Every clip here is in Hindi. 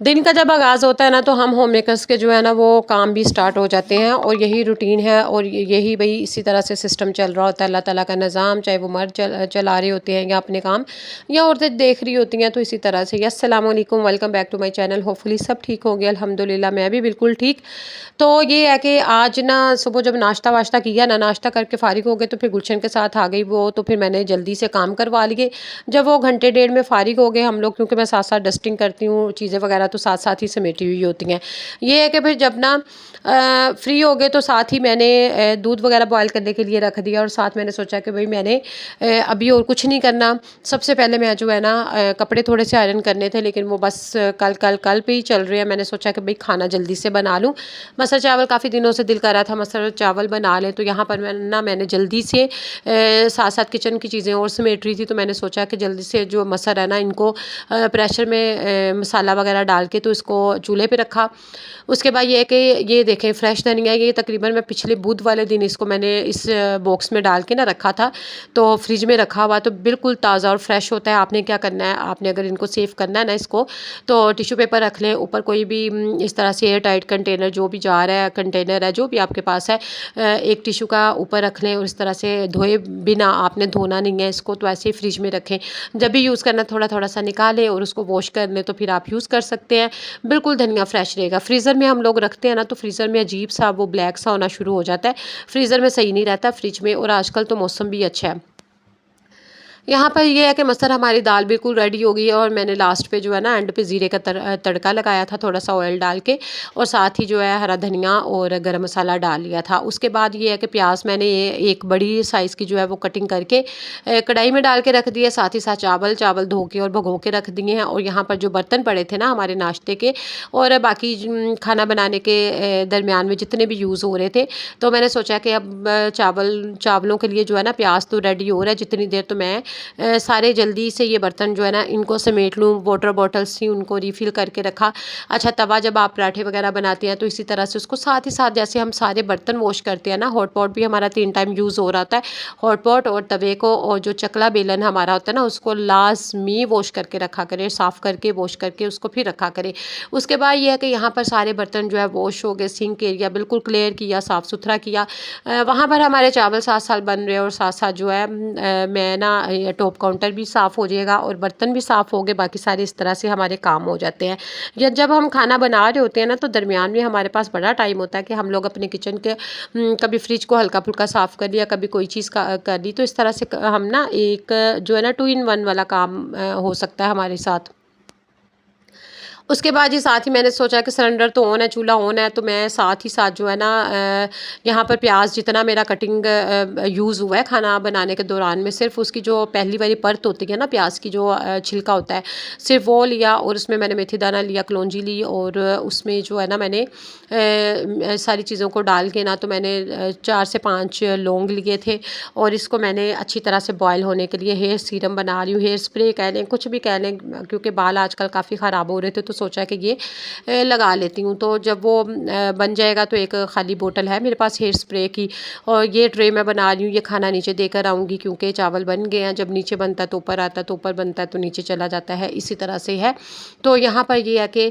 दिन का जब आगाज़ होता है ना तो हम होम मेकर्स के जो है ना वो काम भी स्टार्ट हो जाते हैं और यही रूटीन है और यही भाई इसी तरह से सिस्टम चल रहा होता है। अल्लाह ताला का निज़ाम, चाहे वो मर्द चला रहे होते हैं या अपने काम या औरतें देख रही होती हैं, तो इसी तरह से। अस्सलाम वालेकुम, welcome back to my channel. Hopefully सब ठीक हो गया, अल्हम्दुलिल्लाह मैं भी बिल्कुल ठीक। तो ये है कि आज ना सुबह जब नाश्ता वाश्ता किया ना, नाश्ता करके फ़ारिग हो गए तो फिर गुलशन के साथ आ गई वो, तो फिर मैंने जल्दी से काम करवा लिए। जब वो घंटे डेढ़ में फ़ारिग हो गए हम लोग, क्योंकि मैं साथ साथ डस्टिंग करती हूँ, चीज़ें वगैरह तो साथ साथ ही समेटी हुई होती हैं। ये है कि फिर जब ना फ्री हो गए तो साथ ही मैंने दूध वगैरह बॉयल करने के लिए रख दिया और साथ मैंने सोचा कि भाई मैंने अभी और कुछ नहीं करना। सबसे पहले मैं जो है ना कपड़े थोड़े से आयरन करने थे, लेकिन वो बस कल कल कल पे ही चल रहे हैं। मैंने सोचा कि भाई खाना जल्दी से बना लूँ। मटर चावल काफ़ी दिनों से दिल कर रहा था मटर चावल बना लें, तो यहाँ पर मैंने जल्दी से साथ साथ किचन की चीज़ें और समेट रही थी, तो मैंने सोचा कि जल्दी से जो मसर है ना इनको प्रेशर में मसाला वगैरह डाल के तो इसको चूल्हे पे रखा। उसके बाद ये है कि ये देखें फ्रेश धनिया, ये तकरीबन मैं पिछले बुध वाले दिन इसको मैंने इस बॉक्स में डाल के ना रखा था, तो फ्रिज में रखा हुआ, तो बिल्कुल ताज़ा और फ्रेश होता है। आपने क्या करना है, आपने अगर इनको सेव करना है ना इसको, तो टिश्यू पेपर रख लें ऊपर, कोई भी इस तरह से एयर टाइट कंटेनर, जो भी जार है, कंटेनर है, जो भी आपके पास है, एक टिश्यू का ऊपर रख लें और इस तरह से धोए बिना, आपने धोना नहीं है इसको, तो ऐसे ही फ्रिज में रखें। जब भी यूज़ करना थोड़ा थोड़ा सा निकालें और उसको वॉश कर लें, तो फिर आप यूज़ कर सकते हैं। बिल्कुल धनिया फ्रेश रहेगा। फ्रीज़र में हम लोग रखते हैं ना, तो फ्रीज़र में अजीब सा वो ब्लैक सा होना शुरू हो जाता है। फ्रीज़र में सही नहीं रहता, फ्रिज में। और आजकल तो मौसम भी अच्छा है। यहाँ पर ये है कि मसर हमारी दाल बिल्कुल रेडी हो गई है और मैंने लास्ट पे जो है ना एंड पे ज़ीरे का तड़का लगाया था, थोड़ा सा ऑयल डाल के, और साथ ही जो है हरा धनिया और गरम मसाला डाल लिया था। उसके बाद ये है कि प्याज मैंने ये एक बड़ी साइज़ की जो है वो कटिंग करके कढ़ाई में डाल के रख दिया। साथ ही साथ चावल चावल धो के और भगो के रख दिए हैं। और यहाँ पर जो बर्तन पड़े थे ना हमारे नाश्ते के और बाकी खाना बनाने के दरमियान में जितने भी यूज़ हो रहे थे, तो मैंने सोचा कि अब चावलों के लिए जो है ना प्याज तो रेडी हो रहा है, जितनी देर तो मैं सारे जल्दी से ये बर्तन जो है ना इनको समेट लूँ। वाटर बॉटल्स थी, उनको रिफ़िल करके रखा। अच्छा, तवा जब आप पराठे वगैरह बनाते हैं तो इसी तरह से उसको साथ ही साथ जैसे हम सारे बर्तन वॉश करते हैं ना, हॉट पॉट भी हमारा 3 टाइम यूज़ हो रहा होता है। हॉट पॉट और तवे को और जो चकला बेलन हमारा होता है ना, उसको लाज़मी वॉश करके रखा करें, साफ़ करके वॉश करके उसको फिर रखा करें। उसके बाद ये है कि यहाँ पर सारे बर्तन जो है वॉश हो गए, सिंक एरिया बिल्कुल क्लियर किया, साफ़ सुथरा किया। वहाँ पर हमारे चावल साथ साथ बन रहे हैं और साथ साथ जो है मैं ना टॉप काउंटर भी साफ़ हो जाएगा और बर्तन भी साफ़ हो गए। बाकी सारे इस तरह से हमारे काम हो जाते हैं। या जब हम खाना बना रहे होते हैं ना, तो दरमियान में हमारे पास बड़ा टाइम होता है कि हम लोग अपने किचन के कभी फ्रिज को हल्का फुल्का साफ़ कर लिया, कभी कोई चीज़ कर ली, तो इस तरह से हम ना एक जो है ना 2 इन 1 वाला काम हो सकता है हमारे साथ। उसके बाद ही साथ ही मैंने सोचा कि सिलेंडर तो ऑन है, चूल्हा ऑन है, तो मैं साथ ही साथ जो है ना यहाँ पर प्याज जितना मेरा कटिंग यूज़ हुआ है खाना बनाने के दौरान में, सिर्फ उसकी जो पहली वाली परत होती है ना प्याज की, जो छिलका होता है, सिर्फ वो लिया और उसमें मैंने मेथी दाना लिया, कलौंजी ली और उसमें जो है ना मैंने सारी चीज़ों को डाल के ना, तो मैंने 4 से 5 लौंग लिए थे और इसको मैंने अच्छी तरह से बॉयल होने के लिए हेयर सीरम बना रही हूँ, हेयर स्प्रे कह लें, कुछ भी कह लें, क्योंकि बाल आजकल काफ़ी ख़राब हो रहे थे, तो सोचा कि ये लगा लेती हूँ। तो जब वो बन जाएगा, तो एक खाली बोतल है मेरे पास हेयर स्प्रे की और ये ट्रे मैं बना रही हूँ। ये खाना नीचे देकर आऊँगी, क्योंकि चावल बन गए हैं, जब नीचे बनता है तो ऊपर आता है, तो ऊपर बनता है तो नीचे चला जाता है, इसी तरह से है। तो यहाँ पर ये है कि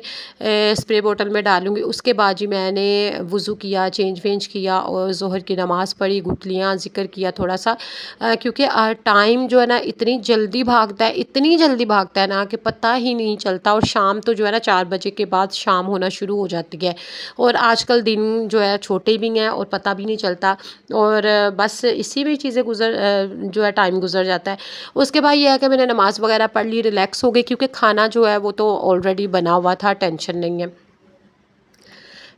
स्प्रे बोतल में डालूँगी। उसके बाद जी मैंने वज़ू किया, चेंज वेंज किया और ज़ोहर की नमाज़ पढ़ी, गुटलियाँ ज़िक्र किया थोड़ा सा, क्योंकि टाइम जो है ना इतनी जल्दी भागता है, इतनी जल्दी भागता है ना कि पता ही नहीं चलता। और शाम तो जो है ना 4 बजे के बाद शाम होना शुरू हो जाती है और आजकल दिन जो है छोटे भी हैं और पता भी नहीं चलता और बस इसी में चीज़ें जो है टाइम गुजर जाता है। उसके बाद ये है कि मैंने नमाज़ वगैरह पढ़ ली, रिलैक्स हो गई, क्योंकि खाना जो है वो तो ऑलरेडी बना हुआ था, टेंशन नहीं है।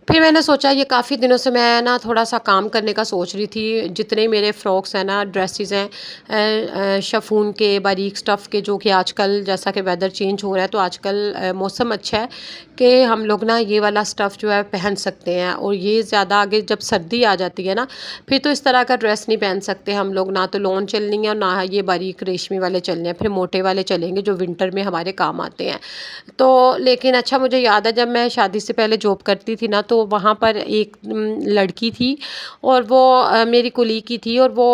फिर मैंने सोचा ये काफ़ी दिनों से मैं ना थोड़ा सा काम करने का सोच रही थी। जितने मेरे फ़्रॉक्स हैं ना, ड्रेसेस हैं शिफॉन के, बारीक स्टफ़ के, जो कि आजकल जैसा कि वेदर चेंज हो रहा है, तो आजकल मौसम अच्छा है कि हम लोग ना ये वाला स्टफ़ जो है पहन सकते हैं। और ये ज़्यादा आगे जब सर्दी आ जाती है ना, फिर तो इस तरह का ड्रेस नहीं पहन सकते हम लोग, ना तो लॉन चलनी है और ना ये बारीक रेशमी वाले चलने हैं, फिर मोटे वाले चलेंगे जो विंटर में हमारे काम आते हैं। तो लेकिन अच्छा मुझे याद है, जब मैं शादी से पहले जॉब करती थी ना, तो तो वहाँ पर एक लड़की थी और वो मेरी कुली की थी और वो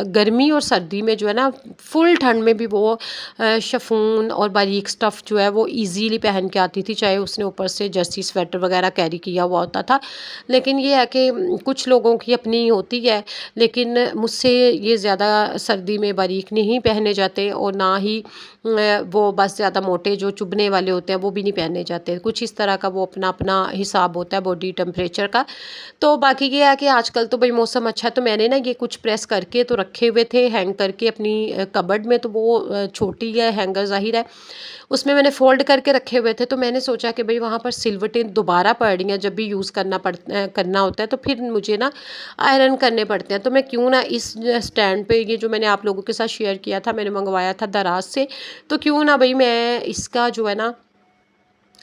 गर्मी और सर्दी में जो है ना, फुल ठंड में भी वो शिफॉन और बारीक स्टफ़ जो है वो इजीली पहन के आती थी, चाहे उसने ऊपर से जर्सी स्वेटर वगैरह कैरी किया हुआ होता था। लेकिन ये है कि कुछ लोगों की अपनी होती है, लेकिन मुझसे ये ज़्यादा सर्दी में बारीक नहीं पहने जाते और ना ही वो बस ज़्यादा मोटे जो चुभने वाले होते हैं वो भी नहीं पहने जाते। कुछ इस तरह का वो अपना अपना हिसाब होता है बॉडी टेम्परेचर का। तो बाकी ये है कि आजकल तो भाई मौसम अच्छा है, तो मैंने ना ये कुछ प्रेस करके तो रखे हुए थे हैंग करके अपनी कबर्ड में। तो वो छोटी है हैंगर ज़ाहिर है, उसमें मैंने फ़ोल्ड करके रखे हुए थे। तो मैंने सोचा कि भाई वहाँ पर सिलवटें दोबारा पड़ रही हैं, जब भी यूज़ करना होता है तो फिर मुझे ना आयरन करने पड़ते हैं। तो मैं क्यों ना इस स्टैंड पे, ये जो मैंने आप लोगों के साथ शेयर किया था, मैंने मंगवाया था दराज से, तो क्यों ना भाई मैं इसका जो है ना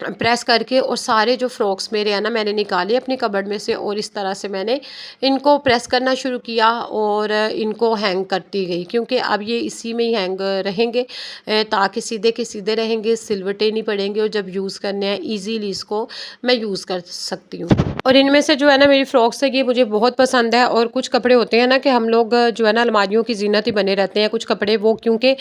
प्रेस करके और सारे जो फ्रॉक्स मेरे हैं ना मैंने निकाले अपनी कबर्ड में से और इस तरह से मैंने इनको प्रेस करना शुरू किया और इनको हैंग करती गई, क्योंकि अब ये इसी में ही हैंग रहेंगे ताकि सीधे के सीधे रहेंगे, सिलवटें नहीं पड़ेंगे और जब यूज़ करने हैं ईजीली इसको मैं यूज़ कर सकती हूँ। और इनमें से जो है ना मेरी फ्रॉक्स है ये मुझे बहुत पसंद है। और कुछ कपड़े होते हैं ना कि हम लोग जो है ना अलमारियों की जीनत ही बने रहते हैं, कुछ कपड़े वो क्योंकि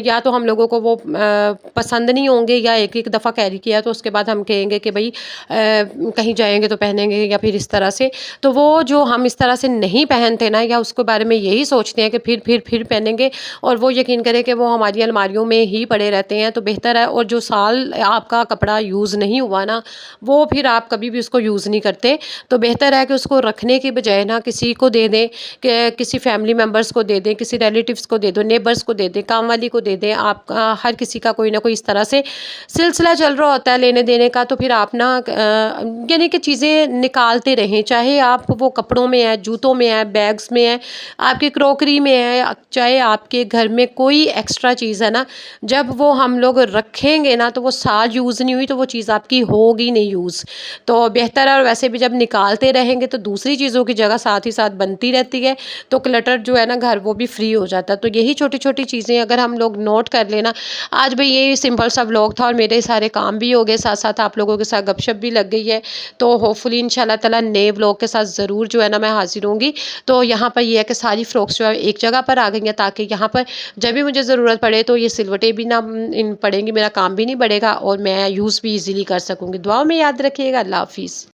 या तो हम लोगों को वो पसंद नहीं होंगे या एक एक दफ़ा कैरी किया तो उसके बाद हम कहेंगे कि भाई कहीं जाएंगे तो पहनेंगे या फिर इस तरह से। तो वो जो हम इस तरह से नहीं पहनते ना या उसके बारे में यही सोचते हैं कि फिर पहनेंगे, और वो यकीन करें कि वो हमारी अलमारियों में ही पड़े रहते हैं, तो बेहतर है। और जो साल आपका कपड़ा यूज़ नहीं हुआ ना, वो फिर आप कभी भी उसको यूज़ नहीं करते, तो बेहतर है कि उसको रखने की बजाय ना किसी को दे दें, कि किसी फैमिली मेम्बर्स को दे दें, किसी रिलेटिव्स को दे दो, नेबर्स को दे दें, काम वाली को दे दें। आप हर किसी का कोई ना कोई इस तरह से सिलसिला चल रहा होता है लेने देने का, तो फिर आप ना यानी कि चीज़ें निकालते रहें, चाहे आप वो कपड़ों में है, जूतों में है, बैग्स में है, आपकी क्रॉकरी में है, चाहे आपके घर में कोई एक्स्ट्रा चीज़ है ना, जब वो हम लोग रखेंगे ना तो वो साल यूज़ नहीं हुई तो वो चीज़ आपकी होगी नहीं यूज़, तो बेहतर है। और वैसे भी जब निकालते रहेंगे तो दूसरी चीज़ों की जगह साथ ही साथ बनती रहती है, तो क्लटर जो है ना घर वो भी फ्री हो जाता है। तो यही छोटी छोटी चीज़ें अगर हम लोग नोट कर लेना। आज भाई ये सिंपल सा व्लॉग था और मेरे सारे काम भी हो गए, साथ साथ आप लोगों के साथ गपशप भी लग गई है। तो होपफुली इंशाल्लाह ताला नए व्लॉग के साथ ज़रूर जो है ना मैं हाजिर होंगी। तो यहाँ पर ये है कि सारी फ्रॉक्स जो है एक जगह पर आ गई हैं, ताकि यहाँ पर जब भी मुझे ज़रूरत पड़े तो ये सिलवटें भी ना इन पड़ेंगी, मेरा काम भी नहीं बढ़ेगा और मैं यूज़ भी ईज़िली कर सकूँगी। दुआओं में याद रखिएगा। अल्लाह हाफ़िज़।